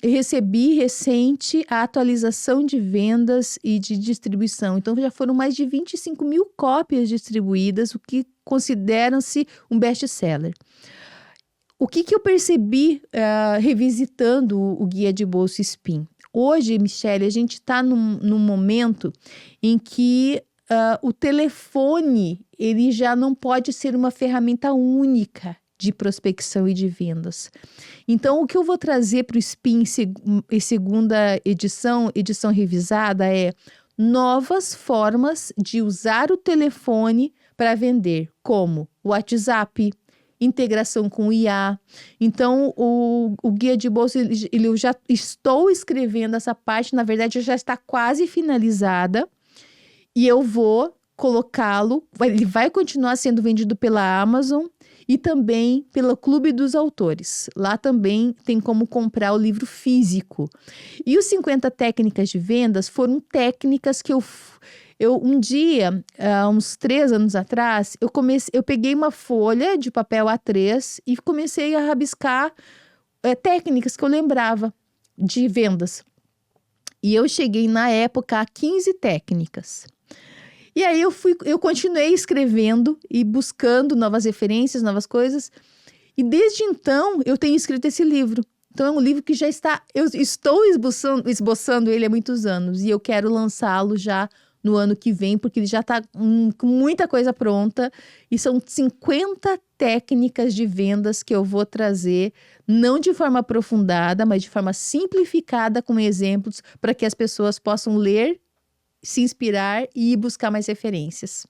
Eu recebi recente a atualização de vendas e de distribuição. Então, já foram mais de 25 mil cópias distribuídas, o que consideram-se um best-seller. O que eu percebi revisitando o Guia de Bolso Spin? Hoje, Michele, a gente está num momento em que o telefone ele já não pode ser uma ferramenta única de prospecção e de vendas. Então, o que eu vou trazer para o Spin em segunda edição revisada novas formas de usar o telefone para vender, como o WhatsApp, integração com o IA. Então, o Guia de Bolso, eu já estou escrevendo essa parte, na verdade, já está quase finalizada, e eu vou colocá-lo, ele vai continuar sendo vendido pela Amazon, e também pelo Clube dos Autores. Lá também tem como comprar o livro físico. E os 50 técnicas de vendas foram técnicas que eu um dia, há uns 3 anos atrás, eu peguei uma folha de papel A3 e comecei a rabiscar técnicas que eu lembrava de vendas. E eu cheguei na época a 15 técnicas. E aí eu continuei escrevendo e buscando novas referências, novas coisas. E desde então eu tenho escrito esse livro. Então é um livro que já está, eu estou esboçando ele há muitos anos e eu quero lançá-lo já no ano que vem, porque ele já está com muita coisa pronta. E são 50 técnicas de vendas que eu vou trazer, não de forma aprofundada, mas de forma simplificada, com exemplos, para que as pessoas possam ler, se inspirar e ir buscar mais referências.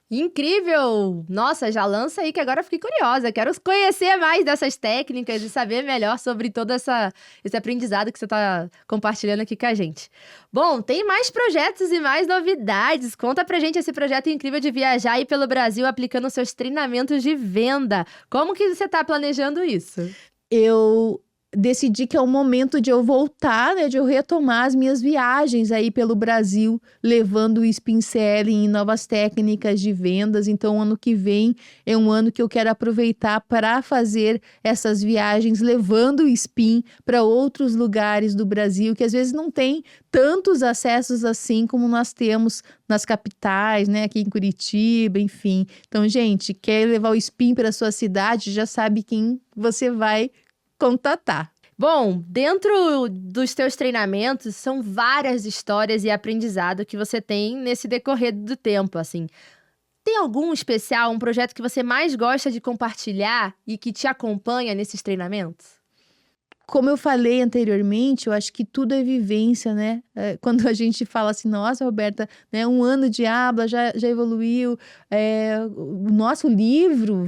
Incrível! Nossa, já lança aí que agora eu fiquei curiosa. Quero conhecer mais dessas técnicas e saber melhor sobre todo esse aprendizado que você está compartilhando aqui com a gente. Bom, tem mais projetos e mais novidades. Conta pra gente esse projeto incrível de viajar aí pelo Brasil aplicando seus treinamentos de venda. Como que você está planejando isso? Eu decidi que é o momento de eu voltar, né, de eu retomar as minhas viagens aí pelo Brasil, levando o Spin Selling e novas técnicas de vendas. Então, o ano que vem é um ano que eu quero aproveitar para fazer essas viagens, levando o Spin para outros lugares do Brasil, que às vezes não tem tantos acessos assim como nós temos nas capitais, né, aqui em Curitiba, enfim. Então, gente, quer levar o Spin para a sua cidade, já sabe quem você vai contatar. Bom, dentro dos teus treinamentos, são várias histórias e aprendizado que você tem nesse decorrer do tempo, assim. Tem algum especial, um projeto que você mais gosta de compartilhar e que te acompanha nesses treinamentos? Como eu falei anteriormente, eu acho que tudo é vivência, né? Quando a gente fala assim, nossa, Roberta, né, 1 ano de habla já evoluiu, o nosso livro,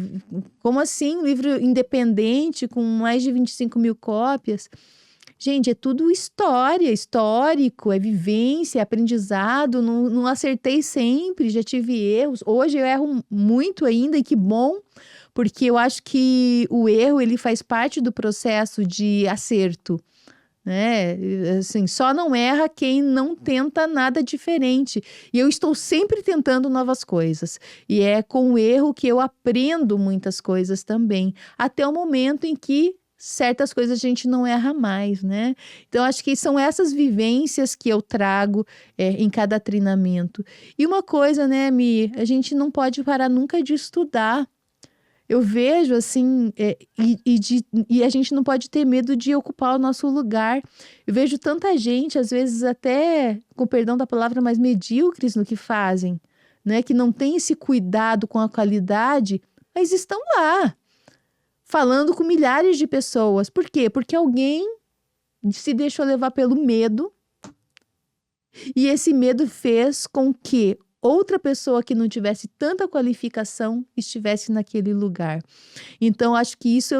como assim? Um livro independente com mais de 25 mil cópias. Gente, é tudo história, histórico, é vivência, é aprendizado, não acertei sempre, já tive erros. Hoje eu erro muito ainda e que bom, porque eu acho que o erro, ele faz parte do processo de acerto, né? Assim, só não erra quem não tenta nada diferente. E eu estou sempre tentando novas coisas. E é com o erro que eu aprendo muitas coisas também, até o momento em que certas coisas a gente não erra mais, né? Então, acho que são essas vivências que eu trago em cada treinamento. E uma coisa, né, Mi, a gente não pode parar nunca de estudar. Eu vejo assim, e a gente não pode ter medo de ocupar o nosso lugar. Eu vejo tanta gente, às vezes até, com perdão da palavra, mais medíocres no que fazem, né? Que não tem esse cuidado com a qualidade, mas estão lá, falando com milhares de pessoas. Por quê? Porque alguém se deixou levar pelo medo, e esse medo fez com que outra pessoa que não tivesse tanta qualificação estivesse naquele lugar. Então, acho que isso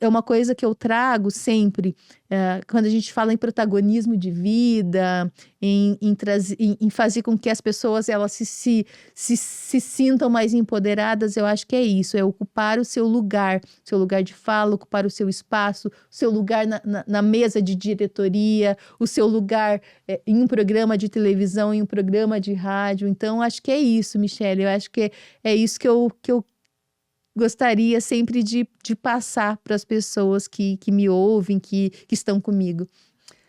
é uma coisa que eu trago sempre, quando a gente fala em protagonismo de vida, em fazer com que as pessoas elas se sintam mais empoderadas. Eu acho que é isso, é ocupar o seu lugar de fala, ocupar o seu espaço, o seu lugar na mesa de diretoria, o seu lugar em um programa de televisão, em um programa de rádio. Então, acho que é isso, Michele. Eu acho que é isso que eu gostaria sempre de passar para as pessoas que me ouvem, que estão comigo.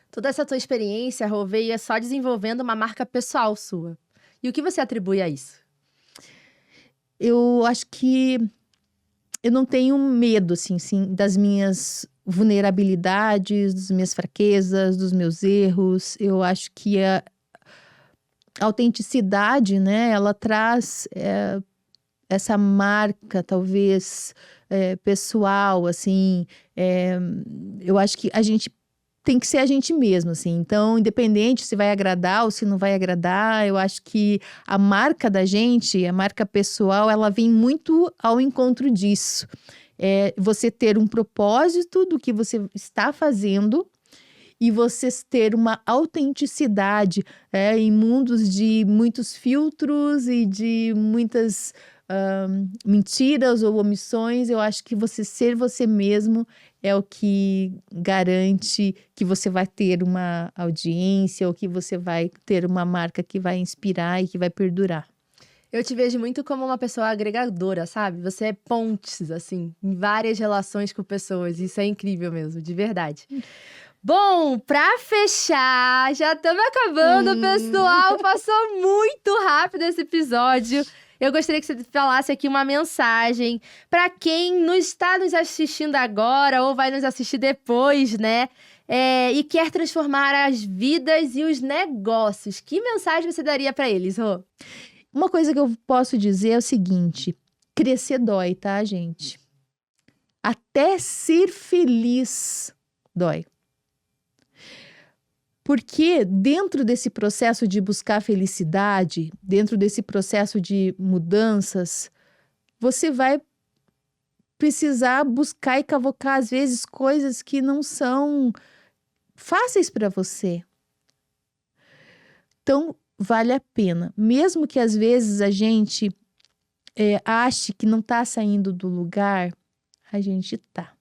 Toda essa tua experiência, Rô, veio só desenvolvendo uma marca pessoal sua. E o que você atribui a isso? Eu acho que eu não tenho medo, assim, das minhas vulnerabilidades, das minhas fraquezas, dos meus erros. Eu acho que a autenticidade, né, ela traz essa marca, talvez, pessoal, assim. Eu acho que a gente tem que ser a gente mesmo, assim. Então, independente se vai agradar ou se não vai agradar, eu acho que a marca da gente, a marca pessoal, ela vem muito ao encontro disso. Você ter um propósito do que você está fazendo e você ter uma autenticidade em mundos de muitos filtros e de muitas mentiras ou omissões. Eu acho que você ser você mesmo é o que garante que você vai ter uma audiência ou que você vai ter uma marca que vai inspirar e que vai perdurar. Eu te vejo muito como uma pessoa agregadora, sabe? Você é pontes, assim, em várias relações com pessoas. Isso é incrível mesmo, de verdade. Bom, pra fechar, já estamos acabando, pessoal. Passou muito rápido esse episódio. Eu gostaria que você falasse aqui uma mensagem para quem não está nos assistindo agora ou vai nos assistir depois, né? E quer transformar as vidas e os negócios. Que mensagem você daria para eles, Rô? Uma coisa que eu posso dizer é o seguinte: crescer dói, tá, gente? Até ser feliz dói. Porque dentro desse processo de buscar felicidade, dentro desse processo de mudanças, você vai precisar buscar e cavocar, às vezes, coisas que não são fáceis para você. Então, vale a pena. Mesmo que às vezes a gente ache que não está saindo do lugar, a gente tá.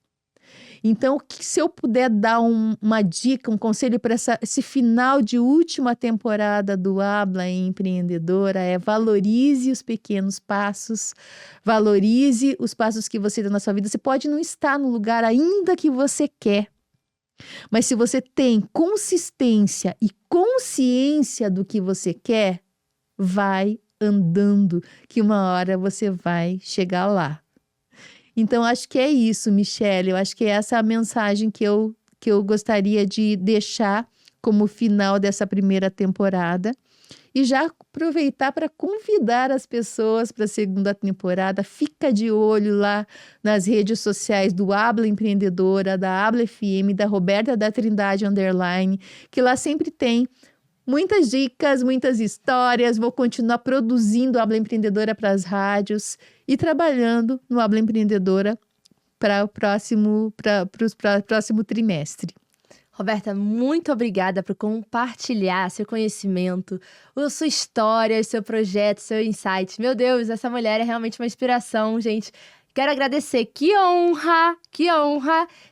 Então, se eu puder dar uma dica, um conselho para esse final de última temporada do Habla Empreendedora valorize os pequenos passos, valorize os passos que você dá na sua vida. Você pode não estar no lugar ainda que você quer, mas se você tem consistência e consciência do que você quer, vai andando, que uma hora você vai chegar lá. Então, acho que é isso, Michele. Eu acho que essa é a mensagem que eu gostaria de deixar como final dessa primeira temporada. E já aproveitar para convidar as pessoas para a segunda temporada. Fica de olho lá nas redes sociais do Habla Empreendedora, da Habla FM, da Roberta da Trindade _, que lá sempre tem muitas dicas, muitas histórias. Vou continuar produzindo Habla Empreendedora para as rádios e trabalhando no Habla Empreendedora para o próximo trimestre. Roberta, muito obrigada por compartilhar seu conhecimento, a sua história, seu projeto, seu insight. Meu Deus, essa mulher é realmente uma inspiração, gente. Quero agradecer, que honra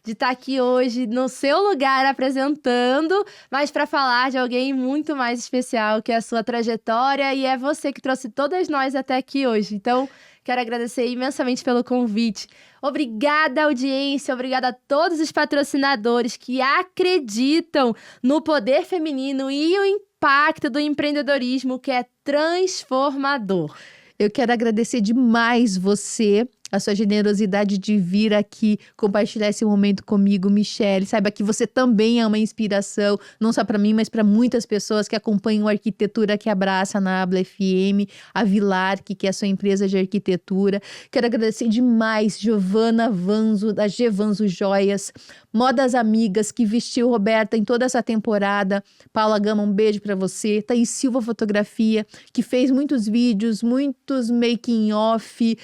de estar aqui hoje no seu lugar apresentando, mas para falar de alguém muito mais especial, que é a sua trajetória, e é você que trouxe todas nós até aqui hoje. Então, quero agradecer imensamente pelo convite. Obrigada, audiência, obrigada a todos os patrocinadores que acreditam no poder feminino e o impacto do empreendedorismo, que é transformador. Eu quero agradecer demais você, a sua generosidade de vir aqui compartilhar esse momento comigo, Michele. Saiba que você também é uma inspiração, não só para mim, mas para muitas pessoas que acompanham a Arquitetura que Abraça na Habla FM, a Vilar, que é a sua empresa de arquitetura. Quero agradecer demais Giovana Vanzo, da G Vanzo Joias, Modas Amigas, que vestiu Roberta em toda essa temporada. Paula Gama, um beijo para você. Thaís Silva Fotografia, que fez muitos vídeos, muitos making off,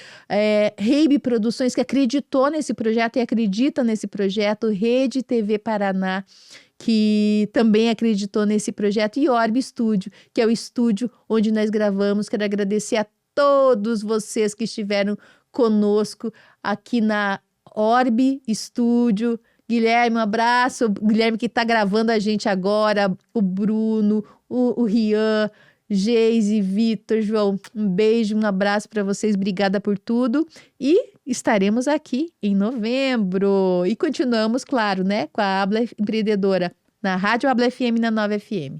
Reibe Produções, que acreditou nesse projeto e acredita nesse projeto, Rede TV Paraná, que também acreditou nesse projeto, e Orbe Studio, que é o estúdio onde nós gravamos. Quero agradecer a todos vocês que estiveram conosco aqui na Orbe Studio. Guilherme, um abraço. O Guilherme que está gravando a gente agora, o Bruno, o Rian, Geise, Vitor, João, um beijo, um abraço para vocês, obrigada por tudo, e estaremos aqui em novembro, e continuamos, claro, né, com a Habla Empreendedora, na Rádio Habla FM, na Nova FM.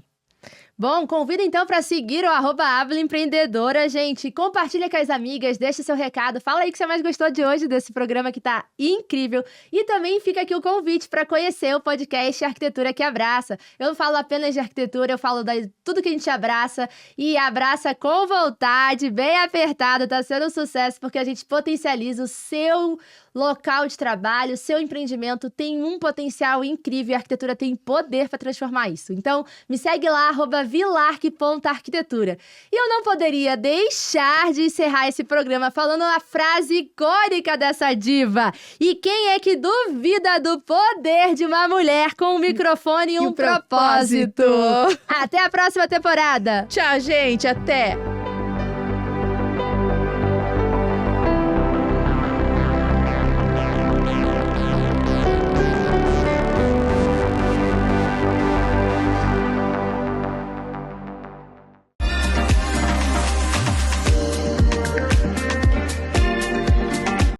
Bom, convido então para seguir o @Habla Empreendedora, gente. Compartilha com as amigas, deixa seu recado, fala aí o que você mais gostou de hoje desse programa que tá incrível. E também fica aqui o convite para conhecer o podcast Arquitetura que Abraça. Eu não falo apenas de arquitetura, eu falo de tudo que a gente abraça, e abraça com vontade, bem apertado, tá sendo um sucesso, porque a gente potencializa o seu local de trabalho, seu empreendimento tem um potencial incrível e a arquitetura tem poder para transformar isso. Então, me segue lá, @vilark.arquitetura. E eu não poderia deixar de encerrar esse programa falando a frase icônica dessa diva. E quem é que duvida do poder de uma mulher com um microfone e um propósito? Até a próxima temporada! Tchau, gente, até!